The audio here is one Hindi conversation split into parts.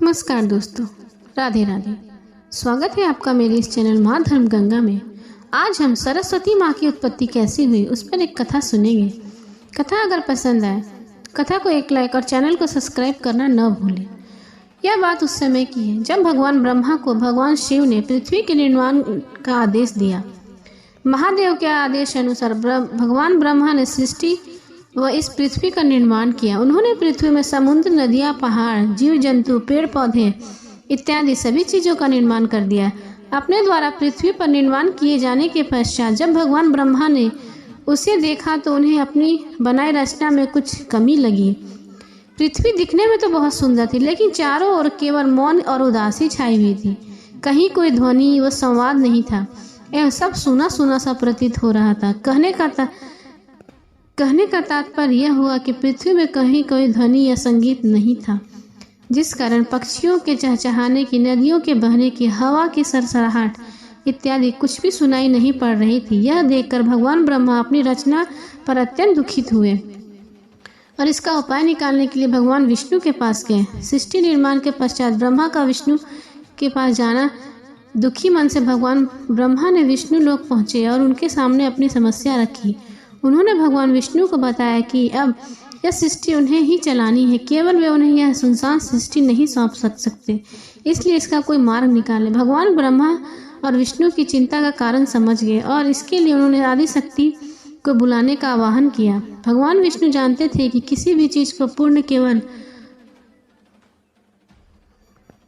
नमस्कार दोस्तों, राधे राधे। स्वागत है आपका मेरे इस चैनल माँ धर्म गंगा में। आज हम सरस्वती माँ की उत्पत्ति कैसी हुई उस पर एक कथा सुनेंगे। कथा अगर पसंद आए कथा को एक लाइक और चैनल को सब्सक्राइब करना न भूलें। यह बात उस समय की है जब भगवान ब्रह्मा को भगवान शिव ने पृथ्वी के निर्माण का आदेश दिया। महादेव के आदेश अनुसार भगवान ब्रह्मा ने सृष्टि व इस पृथ्वी का निर्माण किया। उन्होंने पृथ्वी में समुद्र, नदियाँ, पहाड़, जीव जंतु, पेड़ पौधे इत्यादि सभी चीज़ों का निर्माण कर दिया। अपने द्वारा पृथ्वी पर निर्माण किए जाने के पश्चात जब भगवान ब्रह्मा ने उसे देखा तो उन्हें अपनी बनाई रचना में कुछ कमी लगी। पृथ्वी दिखने में तो बहुत सुंदर थी, लेकिन चारों ओर केवल मौन और उदासी छाई हुई थी। कहीं कोई ध्वनि व संवाद नहीं था। यह सब सूना सूना सा प्रतीत हो रहा था। कहने का तात्पर्य यह हुआ कि पृथ्वी में कहीं कोई ध्वनि या संगीत नहीं था, जिस कारण पक्षियों के चहचहाने की, नदियों के बहने की, हवा की सरसराहट इत्यादि कुछ भी सुनाई नहीं पड़ रही थी। यह देखकर भगवान ब्रह्मा अपनी रचना पर अत्यंत दुखित हुए और इसका उपाय निकालने के लिए भगवान विष्णु के पास गए। सृष्टि निर्माण के पश्चात ब्रह्मा का विष्णु के पास जाना, दुखी मन से भगवान ब्रह्मा ने विष्णु लोक पहुँचे और उनके सामने अपनी समस्या रखी। उन्होंने भगवान विष्णु को बताया कि अब यह सृष्टि उन्हें ही चलानी है, केवल वे उन्हें यह सुनसान सृष्टि नहीं सौंप सकते, इसलिए इसका कोई मार्ग निकालें। भगवान ब्रह्मा और विष्णु की चिंता का कारण समझ गए और इसके लिए उन्होंने आदि शक्ति को बुलाने का आह्वान किया। भगवान विष्णु जानते थे कि किसी भी चीज़ को पूर्ण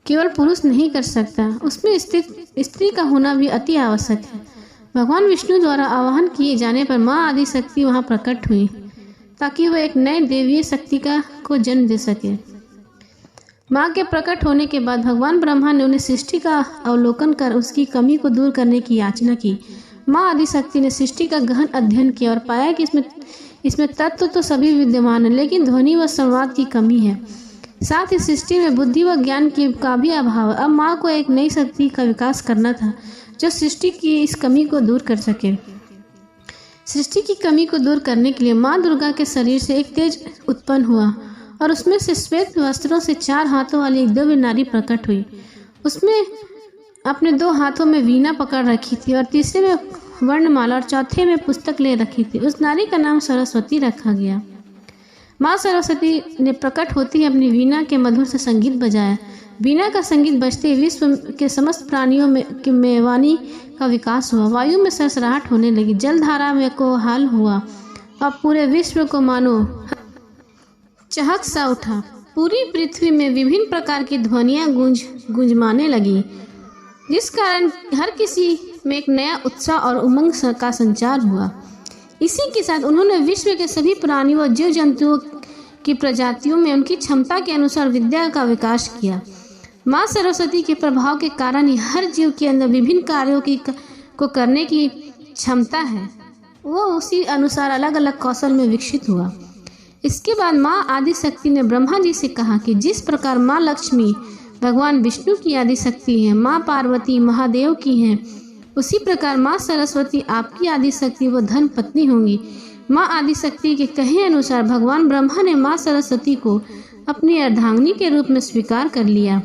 केवल पुरुष नहीं कर सकता, उसमें स्त्री का होना भी अति आवश्यक है। भगवान विष्णु द्वारा आवाहन किए जाने पर माँ आदि शक्ति वहाँ प्रकट हुई ताकि वह एक नए देवीय शक्ति को जन्म दे सके। माँ के प्रकट होने के बाद भगवान ब्रह्मा ने उन्हें सृष्टि का अवलोकन कर उसकी कमी को दूर करने की याचना की। माँ आदि शक्ति ने सृष्टि का गहन अध्ययन किया और पाया कि इसमें तत्व तो सभी विद्यमान है, लेकिन ध्वनि व संवाद की कमी है। साथ ही सृष्टि में बुद्धि व ज्ञान का भी अभाव है। अब माँ को एक नई शक्ति का विकास करना था जो सृष्टि की इस कमी को दूर कर सके। सृष्टि की कमी को दूर करने के लिए माँ दुर्गा के शरीर से एक तेज उत्पन्न हुआ और उसमें से श्वेत वस्त्रों से 4 हाथों वाली एक दिव्य नारी प्रकट हुई। उसमें अपने 2 हाथों में वीणा पकड़ रखी थी और तीसरे में वर्णमाला और चौथे में पुस्तक ले रखी थी। उस नारी का नाम सरस्वती रखा गया। माँ सरस्वती ने प्रकट होती ही अपनी वीणा के मधुर से संगीत बजाया। वीणा का संगीत बजते ही विश्व के समस्त प्राणियों में वाणी का विकास हुआ। वायु में सरसराहट होने लगी, जलधारा में कोलाहल हुआ और पूरे विश्व को मानो चहक सा उठा। पूरी पृथ्वी में विभिन्न प्रकार की ध्वनियाँ गूंजमाने लगी, जिस कारण हर किसी में एक नया उत्साह और उमंग का संचार हुआ। इसी के साथ उन्होंने विश्व के सभी प्राणियों और जीव जंतुओं की प्रजातियों में उनकी क्षमता के अनुसार विद्या का विकास किया। माँ सरस्वती के प्रभाव के कारण ही हर जीव के अंदर विभिन्न कार्यों को करने की क्षमता है, वो उसी अनुसार अलग अलग कौशल में विकसित हुआ। इसके बाद माँ आदि शक्ति ने ब्रह्मा जी से कहा कि जिस प्रकार माँ लक्ष्मी भगवान विष्णु की आदि शक्ति है, माँ पार्वती महादेव की हैं, उसी प्रकार माँ सरस्वती आपकी आदि शक्ति व धन पत्नी होंगी। माँ आदि शक्ति के कहे अनुसार भगवान ब्रह्मा ने माँ सरस्वती को अपनी अर्धांगिनी के रूप में स्वीकार कर लिया।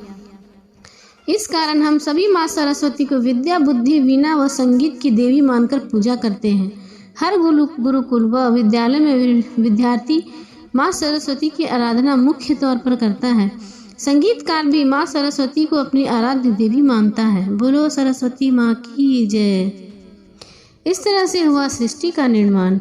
इस कारण हम सभी माँ सरस्वती को विद्या, बुद्धि, वीणा व संगीत की देवी मानकर पूजा करते हैं। हर गुरुकुल व विद्यालय में विद्यार्थी माँ सरस्वती की आराधना मुख्य तौर पर करता है। संगीतकार भी माँ सरस्वती को अपनी आराध्य देवी मानता है। बोलो सरस्वती माँ की जय। इस तरह से हुआ सृष्टि का निर्माण।